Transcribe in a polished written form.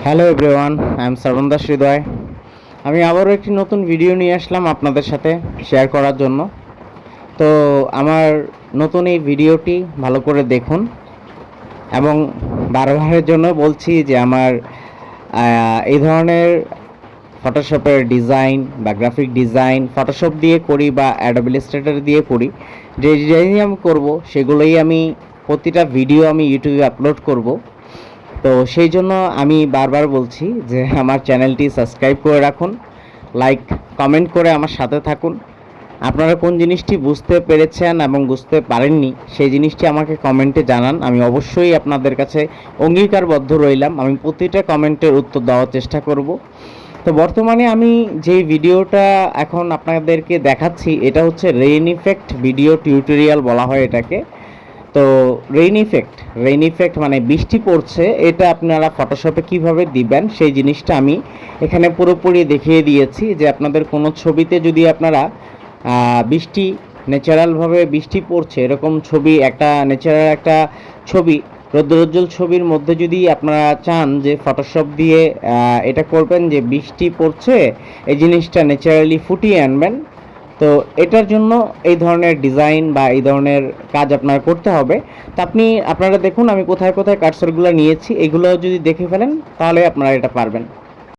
Hello everyone, I am শ্রবণ দাস হৃদয়। আমি আবারও একটি নতুন ভিডিও নিয়ে আসলাম আপনাদের সাথে শেয়ার করার জন্য। তো আমার নতুন এই ভিডিওটি ভালো করে দেখুন এবং বারবারের জন্য বলছি যে আমার এই ধরনের ফটোশপের ডিজাইন বা গ্রাফিক ডিজাইন ফটোশপ দিয়ে করি বা অ্যাডোবি ইলাস্ট্রেটর দিয়ে করি, যে ডিজাইনই আমি করব সেগুলোই আমি প্রতিটা ভিডিও আমি ইউটিউবে আপলোড করব। তো সেই জন্য আমি বারবার বলছি যে আমার চ্যানেলটি সাবস্ক্রাইব করে রাখুন, লাইক কমেন্ট করে আমার সাথে থাকুন। আপনারা কোন জিনিসটি বুঝতে পেরেছেন এবং বুঝতে পারেননি সেই জিনিসটি আমাকে কমেন্টে জানান। আমি অবশ্যই আপনাদের কাছে অঙ্গীকারবদ্ধ রইলাম, আমি প্রতিটা কমেন্টের উত্তর দেওয়ার চেষ্টা করব। তো বর্তমানে আমি যেই ভিডিওটা এখন আপনাদেরকে দেখাচ্ছি এটা হচ্ছে রেইন ইফেক্ট ভিডিও টিউটোরিয়াল বলা হয় এটাকে। তো রেইন ইফেক্ট মানে বৃষ্টি পড়ছে, এটা আপনারা ফটোশপে কিভাবে দিবেন সেই জিনিসটা আমি এখানে পুরোপুরি দেখিয়ে দিয়েছি। যে আপনাদের কোনো ছবিতে যদি আপনারা বৃষ্টি ন্যাচারালভাবে বৃষ্টি পড়ছে এরকম ছবি, একটা ন্যাচারাল একটা ছবি, রৌদ্রোজ্জ্বল ছবির মধ্যে যদি আপনারা চান যে ফটোশপ দিয়ে এটা করবেন যে বৃষ্টি পড়ছে, এই জিনিসটা ন্যাচারালি ফুটিয়ে আনবেন। তো এটার জন্য এই ধরনের ডিজাইন বা এই ধরনের কাজ আপনার করতে হবে। তো আপনারা দেখুন আমি কোথায় কোথায় কার্সরগুলো নিয়েছি, এগুলো যদি দেখে ফেলেন তাহলে আপনারা এটা পারবেন।